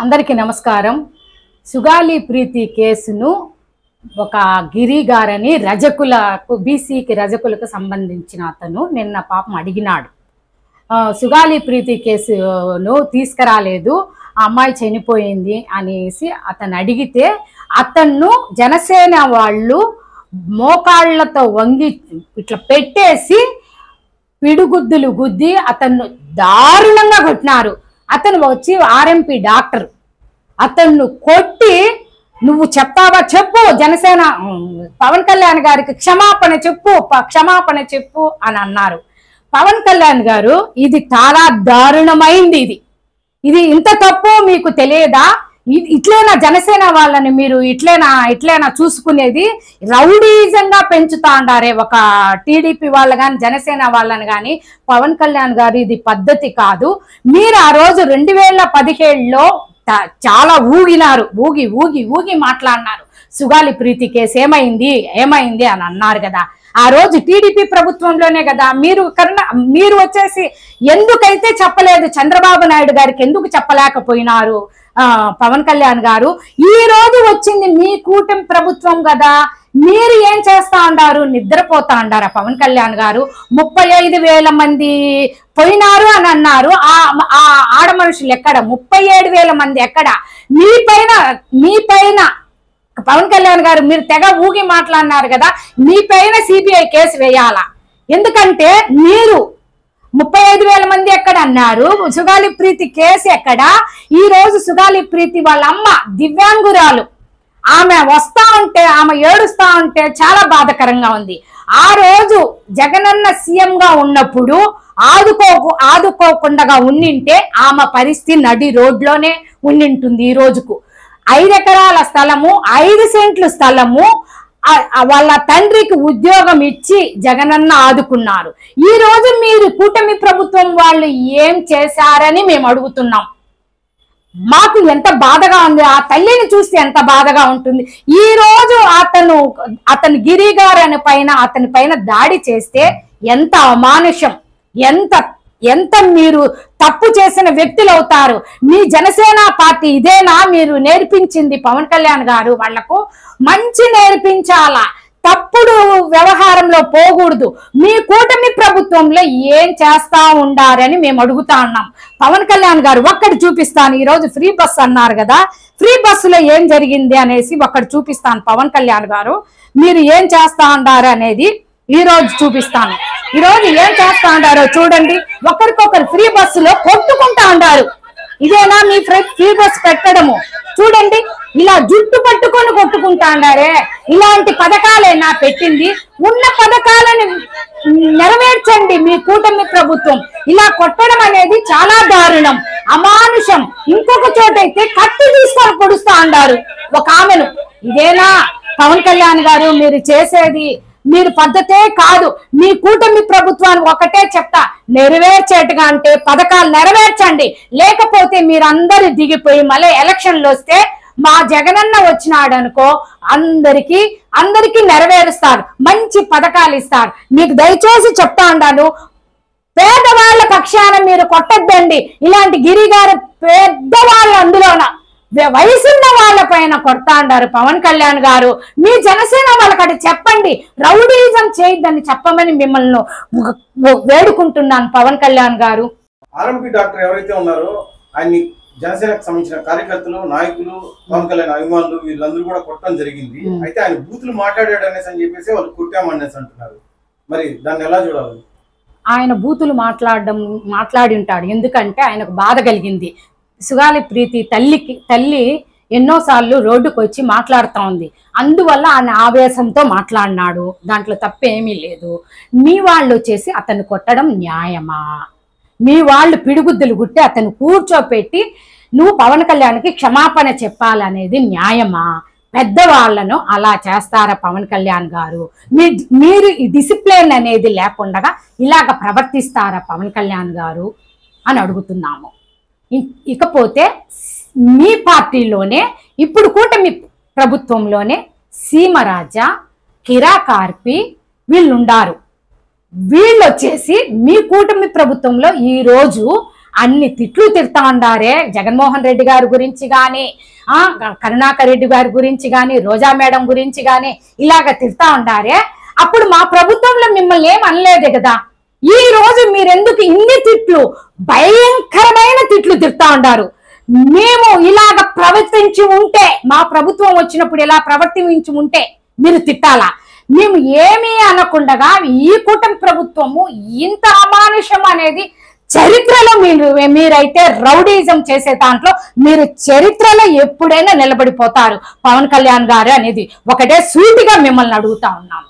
అందరికీ నమస్కారం. సుగాలి ప్రీతి కేసును ఒక గిరి గారని రజకులకు బీసీకి రజకులకు సంబంధించిన అతను నిన్న పాపం అడిగినాడు. సుగాలి ప్రీతి కేసును తీసుకురాలేదు, ఆ అమ్మాయి చనిపోయింది అనేసి అతను అడిగితే అతన్ను జనసేన వాళ్ళు మోకాళ్లతో వంగి ఇట్లా పెట్టేసి పిడుగుద్దులు గుద్ది అతన్ని దారుణంగా కొట్టినారు. అతను వచ్చి ఆర్ఎంపీ డాక్టర్, అతన్ని కొట్టి నువ్వు చెప్తావా చెప్పు, జనసేన పవన్ కళ్యాణ్ గారికి క్షమాపణ చెప్పు అని అన్నారు. పవన్ కళ్యాణ్ గారు ఇది చాలా దారుణమైంది, ఇది ఇంత తప్పు మీకు తెలియదా? ఇట్లేనా జనసేన వాళ్ళని మీరు ఇట్లేనా చూసుకునేది? రౌడీజంగా పెంచుతా ఉండారే ఒక టీడీపీ వాళ్ళు కానీ జనసేన వాళ్ళని కానీ. పవన్ కళ్యాణ్ గారు ఇది పద్ధతి కాదు. మీరు ఆ రోజు 2017లో చాలా ఊగినారు, ఊగి మాట్లాడినారు. సుగాలి ప్రీతి కేసు ఏమైంది అని అన్నారు కదా. ఆ రోజు టీడీపీ ప్రభుత్వంలోనే కదా మీరు వచ్చేసి ఎందుకైతే చెప్పలేదు, చంద్రబాబు నాయుడు గారికి ఎందుకు చెప్పలేకపోయినారు పవన్ కళ్యాణ్ గారు? ఈ రోజు వచ్చింది మీ కూటమి ప్రభుత్వం కదా, మీరు ఏం చేస్తా ఉండారు? నిద్రపోతా ఉండారా పవన్ కళ్యాణ్ గారు? 35,000 మంది పోయినారు అని అన్నారు. ఆ ఆడ మనుషులు ఎక్కడ? 37,000 మంది ఎక్కడ? మీ పైన పవన్ కళ్యాణ్ గారు మీరు తెగ ఊగి మాట్లాడినారు కదా, మీ పైన సిబిఐ కేసు వేయాలా? ఎందుకంటే మీరు 35,000 మంది ఎక్కడ అన్నారు, సుగాలి ప్రీతి కేసు ఎక్కడ? ఈ రోజు సుగాలి ప్రీతి వాళ్ళ అమ్మ దివ్యాంగురాలు, ఆమె వస్తా ఉంటే ఆమె ఏడుస్తా ఉంటే చాలా బాధాకరంగా ఉంది. ఆ రోజు జగనన్న సీఎం గా ఉన్నప్పుడు ఆదుకోకుండా ఉండింటే ఆమె పరిస్థితి నడి రోడ్లోనే ఉండింటుంది. ఈ రోజుకు 5 ఎకరాల స్థలము, 5 సెంట్లు స్థలము వాళ్ళ తండ్రికి ఉద్యోగం ఇచ్చి జగనన్న ఆదుకున్నారు. ఈ రోజు మీరు కూటమి ప్రభుత్వం వాళ్ళు ఏం చేశారని మేము అడుగుతున్నాం. మాకు ఎంత బాధగా ఉంది, ఆ తల్లిని చూస్తే ఎంత బాధగా ఉంటుంది. ఈ రోజు అతను గిరి గారు అతని పైన దాడి చేస్తే ఎంత అమానుషం, ఎంత మీరు తప్పు చేసిన వ్యక్తులు అవుతారు. మీ జనసేన పార్టీ ఇదేనా మీరు నేర్పించింది? పవన్ కళ్యాణ్ గారు వాళ్లకు మంచి నేర్పించాలా, తప్పుడు వ్యవహారంలో పోకూడదు. మీ కూటమి ప్రభుత్వంలో ఏం చేస్తా ఉండారని మేము అడుగుతా ఉన్నాం. పవన్ కళ్యాణ్ గారు ఒక్కటి చూపిస్తాను. ఈ రోజు ఫ్రీ బస్ అన్నారు కదా, ఫ్రీ బస్సులో ఏం జరిగింది అనేసి ఒక్కటి చూపిస్తాను. పవన్ కళ్యాణ్ గారు మీరు ఏం చేస్తా ఉండారు అనేది ఈ రోజు చూపిస్తాను. ఈ రోజు ఏం చేస్తా ఉండారో చూడండి. ఒకరికొకరు ఫ్రీ బస్సులో కొట్టుకుంటా ఉండారు. ఇదేనా మీ ఫ్రీ బస్ పెట్టడము? చూడండి, ఇలా జుట్టు పట్టుకొని కొట్టుకుంటా ఉండారే. ఇలాంటి పథకాలేనా పెట్టింది? ఉన్న పథకాలను నెరవేర్చండి మీ కూటమి ప్రభుత్వం. ఇలా కొట్టడం అనేది చాలా దారుణం, అమానుషం. ఇంకొక చోటైతే కత్తి తీసుకొని పొడుస్తా ఉండారు ఒక ఆమెను. ఇదేనా పవన్ కళ్యాణ్ గారు మీరు చేసేది? మీరు పద్ధతే కాదు. మీ కూటమి ప్రభుత్వానికి ఒకటే చెప్తా, నెరవేర్చేట్టుగా అంటే పథకాలు నెరవేర్చండి, లేకపోతే మీరందరూ దిగిపోయి మళ్ళీ ఎలక్షన్లు వస్తే మా జగనన్న వచ్చినాడు అనుకో అందరికీ నెరవేరుస్తారు, మంచి పథకాలు ఇస్తారు. మీకు దయచేసి చెప్తా ఉన్నాను, పేదవాళ్ల పక్షాన మీరు కొట్టద్దండి. ఇలాంటి గిరిగారు పెద్దవాళ్ళు, అందులోన వయసున్న వాళ్ళ పైన కొడతా ఉండారు పవన్ కళ్యాణ్ గారు. మీ జనసేన వాళ్ళకటి చెప్పండి, రౌడీజం చేయొద్దని చెప్పమని మిమ్మల్ని వేడుకుంటున్నాను పవన్ కళ్యాణ్ గారు. ఆర్ఎంపీ డాక్టర్ ఎవరైతే ఉన్నారో ఆయన్ని జనసేనకు సంబంధించిన కార్యకర్తలు, నాయకులు, పవన్ కళ్యాణ్ అభిమానులు వీళ్ళందరూ కూడా కొట్టడం జరిగింది. అయితే ఆయన బూతులు మాట్లాడాడు అనేసి అని చెప్పేసి వాళ్ళు కొట్టామనేసి అంటున్నారు. మరి దాన్ని ఎలా చూడాలి? ఆయన బూతులు మాట్లాడి ఉంటాడు, ఎందుకంటే ఆయనకు బాధ కలిగింది. సుగాలి ప్రీతి తల్లి ఎన్నోసార్లు రోడ్డుకు వచ్చి మాట్లాడుతూ ఉంది, అందువల్ల ఆయన ఆవేశంతో మాట్లాడినాడు. దాంట్లో తప్పేమీ లేదు. మీ వాళ్ళు వచ్చేసి అతన్ని కొట్టడం న్యాయమా? మీ వాళ్ళు పిడుగుద్దులు గుట్టి అతను కూర్చోపెట్టి నువ్వు పవన్ కళ్యాణ్కి క్షమాపణ చెప్పాలనేది న్యాయమా? పెద్దవాళ్లను అలా చేస్తారా పవన్ కళ్యాణ్ గారు? మీరు ఈ డిసిప్లిన్ అనేది లేకుండా ఇలాగ ప్రవర్తిస్తారా పవన్ కళ్యాణ్ గారు అని అడుగుతున్నాము. ఇకపోతే మీ పార్టీలోనే ఇప్పుడు కూటమి ప్రభుత్వంలోనే సీమరాజా, కిరా కార్పి వీళ్ళు వచ్చేసి మీ కూటమి ప్రభుత్వంలో ఈ రోజు అన్ని తిట్లు తిడతా ఉండారే జగన్మోహన్ రెడ్డి గారి గురించి కానీ కరుణాకర్ రెడ్డి గారి గురించి కానీ రోజా మేడం గురించి కానీ ఇలాగ తిడతా ఉండారే. అప్పుడు మా ప్రభుత్వంలో మిమ్మల్ని ఏం అనలేదే కదా. ఈ రోజు మీరెందుకు ఇన్ని తిట్లు, భయంకరమైన తిట్లు తిడతా ఉండారు? మేము ఇలాగ ప్రవర్తించి ఉంటే, మా ప్రభుత్వం వచ్చినప్పుడు ఇలా ప్రవర్తించి ఉంటే మీరు తిట్టాలా? మేము ఏమీ అనకుండగా ఈ కూటమి ప్రభుత్వము ఇంత అమానుషం అనేది చరిత్రలో మీరైతే రౌడీజం చేసే దాంట్లో మీరు చరిత్రలో ఎప్పుడైనా నిలబడిపోతారు పవన్ కళ్యాణ్ గారు అనేది ఒకటే సూటిగా మిమ్మల్ని అడుగుతా ఉన్నాం.